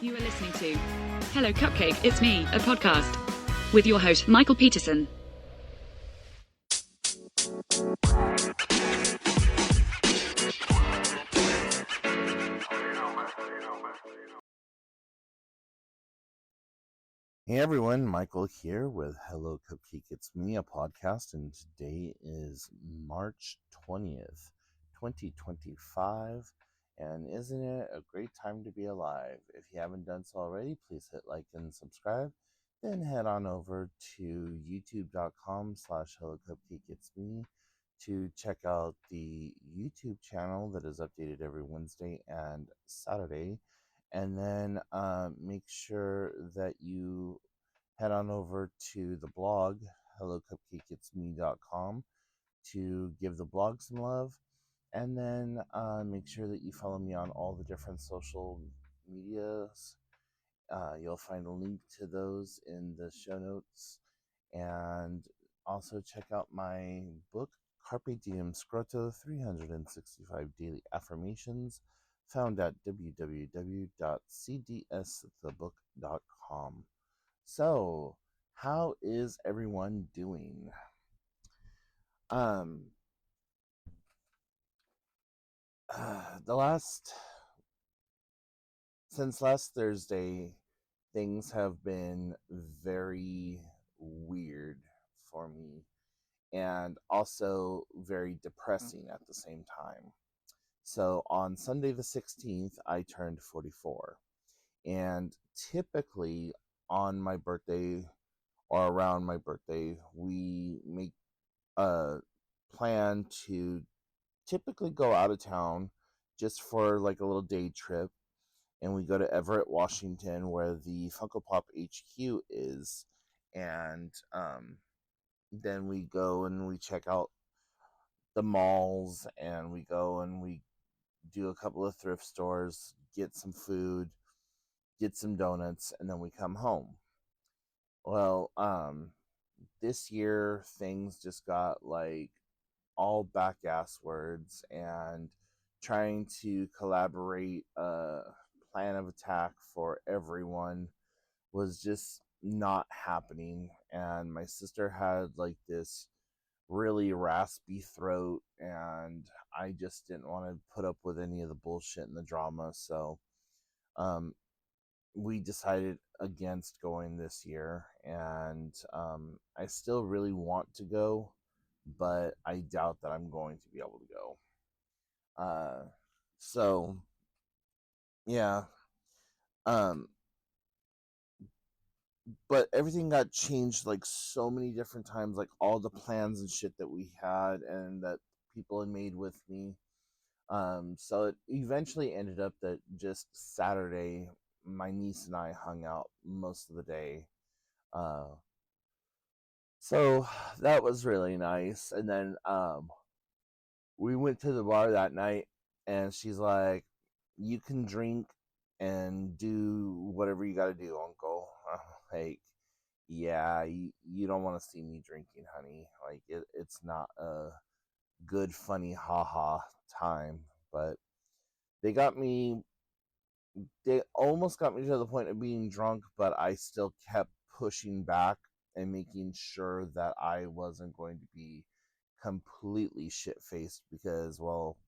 You are listening to Hello Cupcake, It's Me, a podcast with your host, Michael Peterson. Hey everyone, Michael here with Hello Cupcake, It's Me, a podcast, and today is March 20th, 2025, and isn't it a great time to be alive? If you haven't done so already, please hit like and subscribe, then head on over to youtube.com/hellocupcakeitsme to check out the YouTube channel that is updated every Wednesday and Saturday. And then make sure that you head on over to the blog, hellocupcakeitsme.com, to give the blog some love. And then make sure that you follow me on all the different social medias. You'll find a link to those in the show notes. And also check out my book, Carpe Diem Scroto, 365 Daily Affirmations, found at www.cdsthebook.com. So, how is everyone doing? Since last Thursday, things have been very weird for me and also very depressing at the same time. So on Sunday the 16th, I turned 44. And typically on my birthday or around my birthday, we make a plan to typically go out of town just for like a little day trip. And we go to Everett, Washington, where the Funko Pop HQ is. And then we go and we check out the malls, and we go and we do a couple of thrift stores, get some food, get some donuts, and then we come home. Well, this year things just got like all back ass words, and trying to collaborate a plan of attack for everyone was just not happening. And my sister had like this really raspy throat, and I just didn't want to put up with any of the bullshit and the drama. So we decided against going this year, and I still really want to go, but I doubt that I'm going to be able to go. So yeah. But everything got changed like so many different times, like all the plans and shit that we had and that people had made with me. So it eventually ended up that just Saturday, my niece and I hung out most of the day. So that was really nice. And then we went to the bar that night, and she's like, "You can drink and do whatever you got to do, Uncle." Like, yeah, you don't want to see me drinking, honey. Like, it's not a good, funny, haha time. But they almost got me to the point of being drunk, but I still kept pushing back and making sure that I wasn't going to be completely shit-faced, because, well,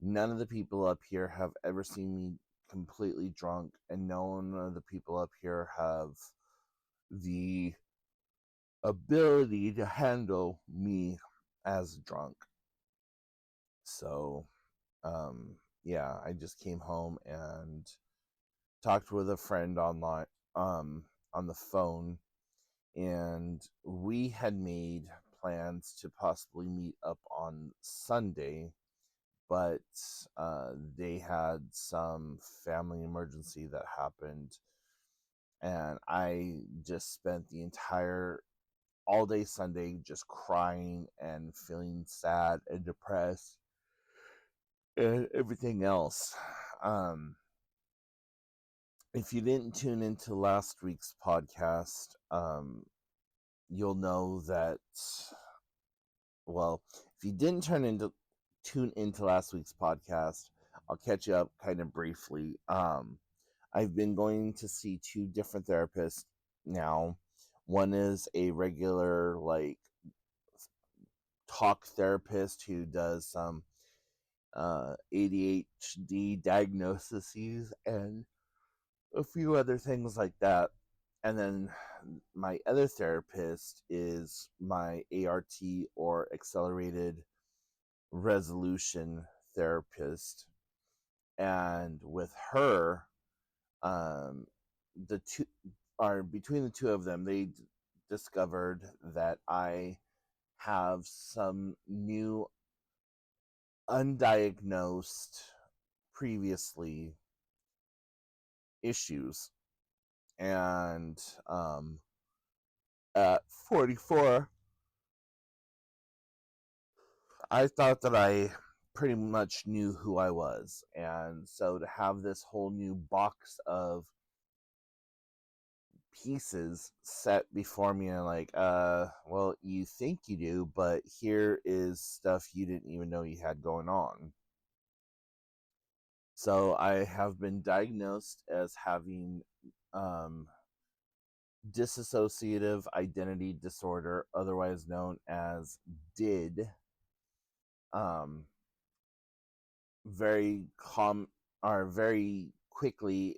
none of the people up here have ever seen me completely drunk, and none of the people up here have the ability to handle me as drunk. So, yeah, I just came home and talked with a friend online, on the phone, and we had made plans to possibly meet up on Sunday, but they had some family emergency that happened, and I just spent the entire all day Sunday just crying and feeling sad and depressed and everything else. If you didn't tune into last week's podcast, you'll know that, well, if you didn't tune into last week's podcast, I'll catch you up kind of briefly. I've been going to see two different therapists now. One is a regular, like, talk therapist who does some ADHD diagnoses and a few other things like that. And then my other therapist is my ART, or accelerated resolution therapist. And with her, um, the two are between the two of them, they discovered that I have some new undiagnosed previously issues. And at 44, I thought that I pretty much knew who I was. And so to have this whole new box of pieces set before me, and like, well, you think you do, but here is stuff you didn't even know you had going on. So I have been diagnosed as having dissociative identity disorder, otherwise known as DID. Um, very quickly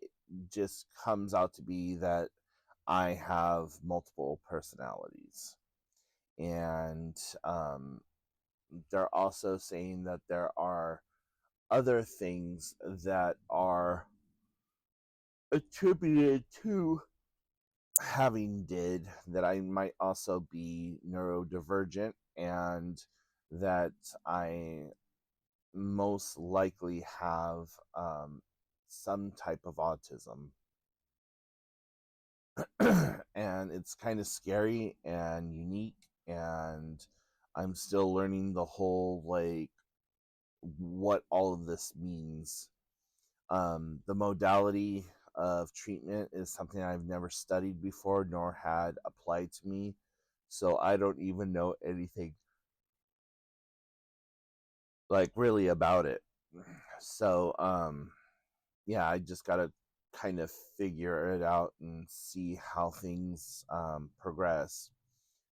just comes out to be that I have multiple personalities. And they're also saying that there are other things that are attributed to having DID, that I might also be neurodivergent, and that I most likely have some type of autism. And it's kind of scary and unique, and I'm still learning the whole, like, what all of this means. The modality of treatment is something I've never studied before nor had applied to me, so I don't even know anything, like, really about it. So yeah, I just gotta kind of figure it out and see how things progress.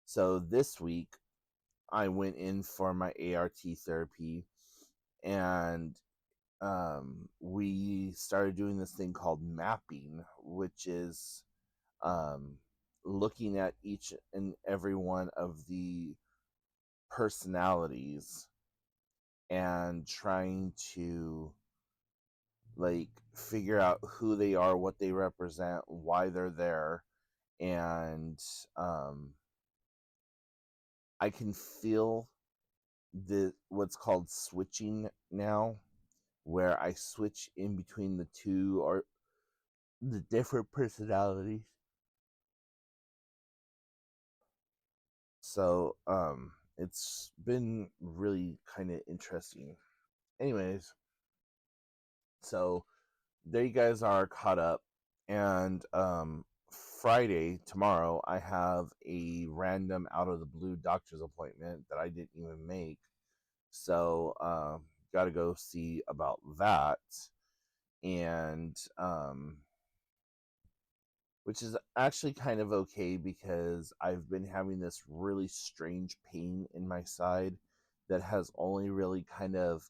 So this week I went in for my ART therapy, and we started doing this thing called mapping, which is um, looking at each and every one of the personalities and trying to, like, figure out who they are, what they represent, why they're there. And I can feel the what's called switching now, where I switch in between the two or the different personalities. So it's been really kind of interesting. Anyways, so there you guys are caught up. And Friday, tomorrow, I have a random out of the blue doctor's appointment that I didn't even make. So got to go see about that. And which is actually kind of okay, because I've been having this really strange pain in my side that has only really kind of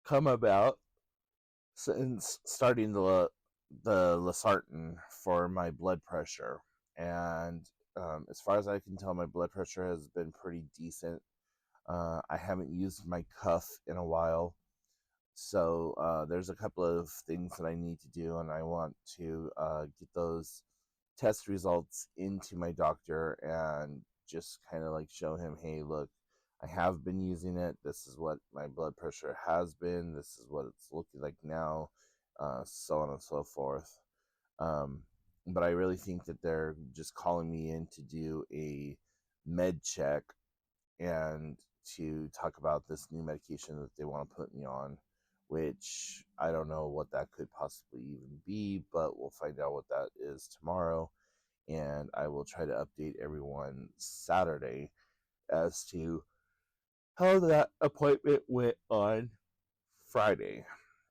come about since starting the losartan for my blood pressure. And as far as I can tell, my blood pressure has been pretty decent. I haven't used my cuff in a while, so there's a couple of things that I need to do, and I want to get those test results into my doctor and just kind of like show him, hey, look, I have been using it. This is what my blood pressure has been. This is what it's looking like now, so on and so forth. But I really think that they're just calling me in to do a med check and to talk about this new medication that they want to put me on, which I don't know what that could possibly even be, but we'll find out what that is tomorrow. And I will try to update everyone Saturday as to how that appointment went on Friday.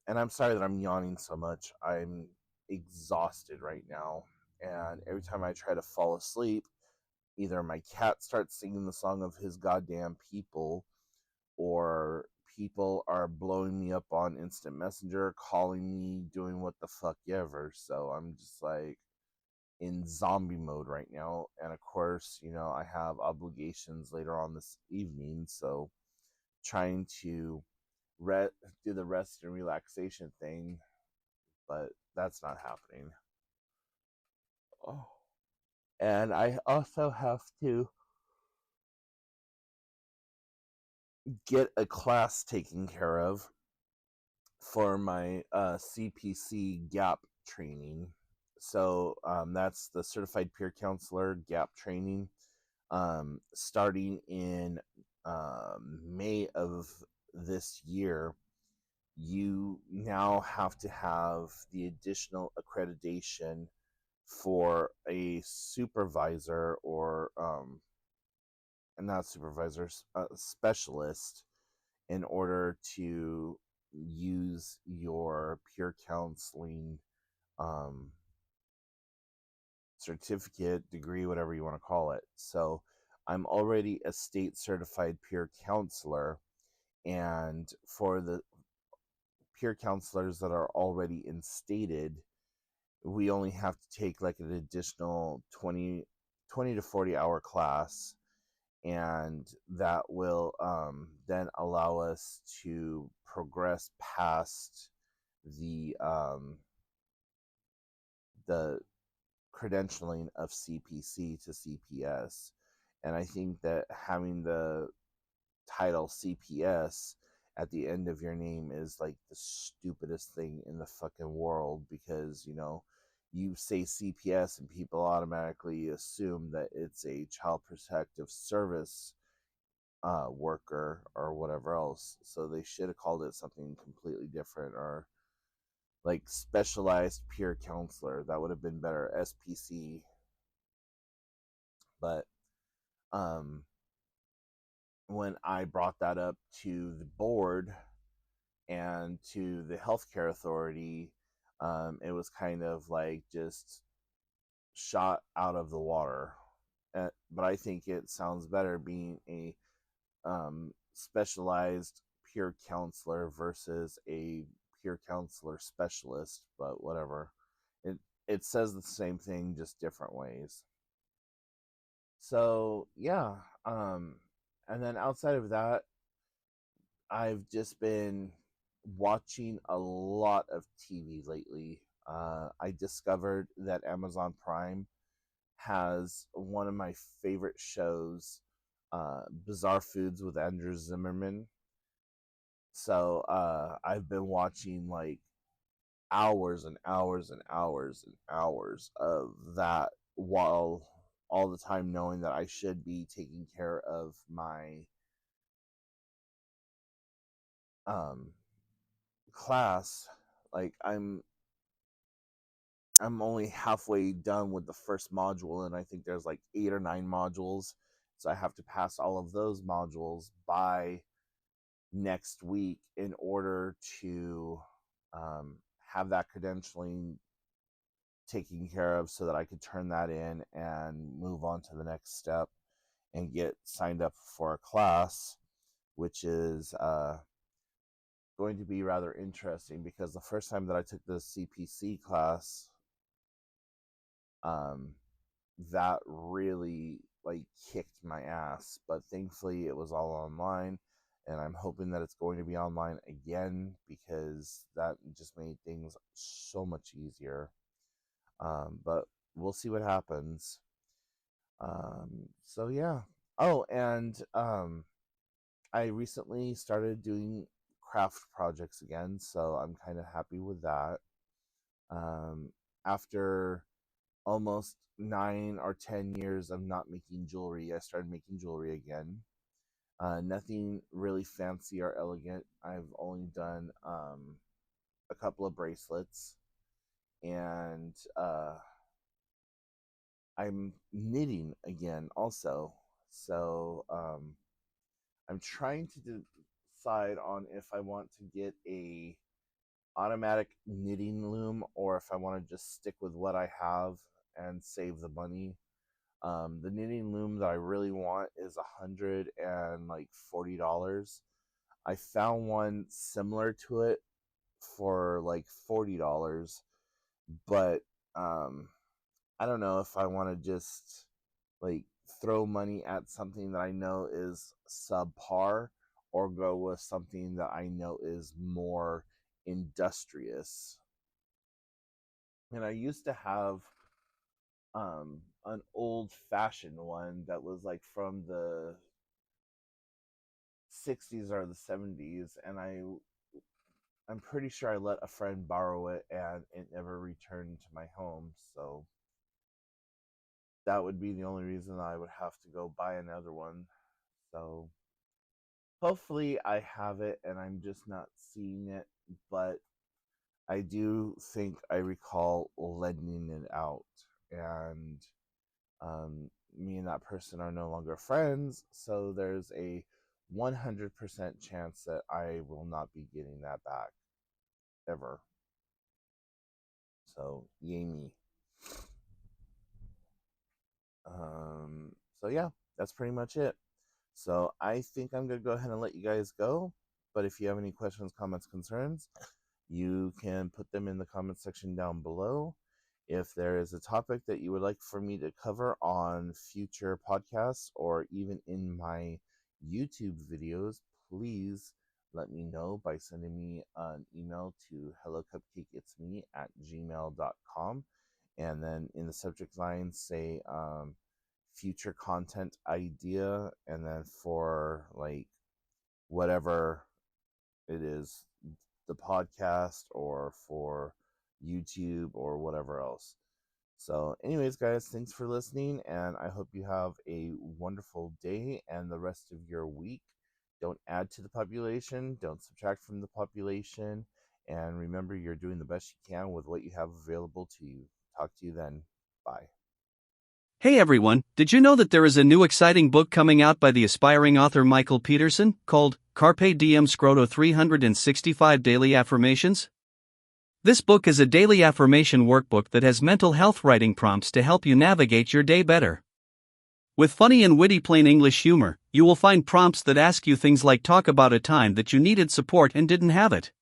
And I'm sorry that I'm yawning so much. I'm exhausted right now. And every time I try to fall asleep, either my cat starts singing the song of his goddamn people, or people are blowing me up on instant messenger, calling me, doing what the fuck ever. So I'm just like in zombie mode right now. And of course, I have obligations later on this evening. So trying to do the rest and relaxation thing, but that's not happening. Oh. And I also have to get a class taken care of for my CPC GAP training. So that's the Certified Peer Counselor GAP training, starting in May of this year. You now have to have the additional accreditation for a supervisor, or not supervisor, specialist, in order to use your peer counseling um, certificate, degree, whatever you want to call it. So I'm already a state certified peer counselor, and for the peer counselors that are already instated, we only have to take like an additional 20 to 40 hour class, and that will then allow us to progress past the credentialing of CPC to CPS. And I think that having the title CPS at the end of your name is like the stupidest thing in the fucking world, because you say CPS and people automatically assume that it's a child protective service worker or whatever else. So they should have called it something completely different, or like specialized peer counselor. That would have been better, SPC. But when I brought that up to the board and to the healthcare authority, it was kind of like just shot out of the water. But I think it sounds better being a specialized peer counselor versus a peer counselor specialist. But whatever, it says the same thing, just different ways. So yeah, and then outside of that, I've just been watching a lot of TV lately. I discovered that Amazon Prime has one of my favorite shows, Bizarre Foods with Andrew Zimmerman. So I've been watching like hours and hours and hours and hours of that, while all the time knowing that I should be taking care of my class. Like I'm only halfway done with the first module, and I think there's like 8 or 9 modules. So I have to pass all of those modules by next week in order to have that credentialing taken care of, so that I could turn that in and move on to the next step and get signed up for a class, which is going to be rather interesting, because the first time that I took the CPC class, that really like kicked my ass. But thankfully it was all online, and I'm hoping that it's going to be online again, because that just made things so much easier. But we'll see what happens. So yeah. Oh, and I recently started doing craft projects again, so I'm kind of happy with that. After almost 9 or 10 years of not making jewelry, I started making jewelry again. Nothing really fancy or elegant. I've only done a couple of bracelets, and I'm knitting again also. So I'm trying to decide on if I want to get a automatic knitting loom, or if I want to just stick with what I have and save the money. The knitting loom that I really want is $140. I found one similar to it for like $40, but I don't know if I want to just like throw money at something that I know is subpar, or go with something that I know is more industrious. And I used to have an old fashioned one that was like from the 60s or the 70s, and I'm pretty sure I let a friend borrow it and it never returned to my home, so that would be the only reason I would have to go buy another one. So hopefully I have it and I'm just not seeing it, but I do think I recall lending it out, and me and that person are no longer friends, so there's a 100% chance that I will not be getting that back ever. So yay me. So yeah, that's pretty much it. So I think I'm gonna go ahead and let you guys go, but if you have any questions, comments, concerns, you can put them in the comment section down below. If there is a topic that you would like for me to cover on future podcasts or even in my YouTube videos, please let me know by sending me an email to hellocupcakeitsme at gmail.com, and then in the subject line say future content idea, and then for like whatever it is, the podcast or for YouTube or whatever else. So anyways, guys, thanks for listening, and I hope you have a wonderful day and the rest of your week. Don't add to the population, don't subtract from the population, and remember, you're doing the best you can with what you have available to you. Talk to you then. Bye. Hey everyone, did you know that there is a new exciting book coming out by the aspiring author Michael Peterson, called Carpe Diem Scroto 365 Daily Affirmations? This book is a daily affirmation workbook that has mental health writing prompts to help you navigate your day better. With funny and witty plain English humor, you will find prompts that ask you things like, talk about a time that you needed support and didn't have it.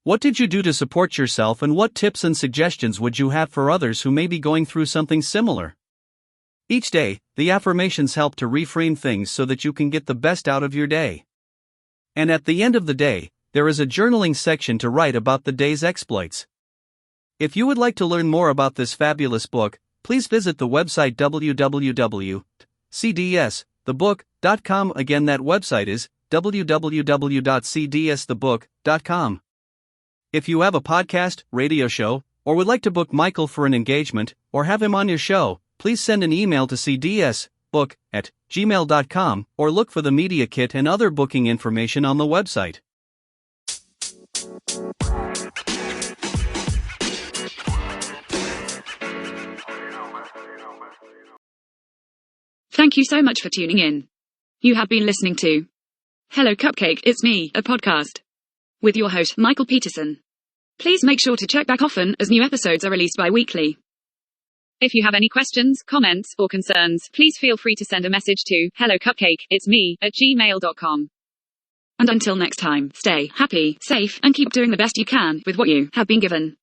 What did you do to support yourself, and what tips and suggestions would you have for others who may be going through something similar? Each day, the affirmations help to reframe things so that you can get the best out of your day. And at the end of the day, there is a journaling section to write about the day's exploits. If you would like to learn more about this fabulous book, please visit the website www.cdsthebook.com. Again, that website is www.cdsthebook.com. If you have a podcast, radio show, or would like to book Michael for an engagement, or have him on your show, please send an email to cdsbook@gmail.com or look for the media kit and other booking information on the website. Thank you so much for tuning in. You have been listening to Hello Cupcake, It's Me, a podcast with your host Michael Peterson. Please make sure to check back often, as new episodes are released bi-weekly. If you have any questions, comments, or concerns, please feel free to send a message to hellocupcakeitsme@gmail.com. And until next time, stay happy, safe, and keep doing the best you can with what you have been given.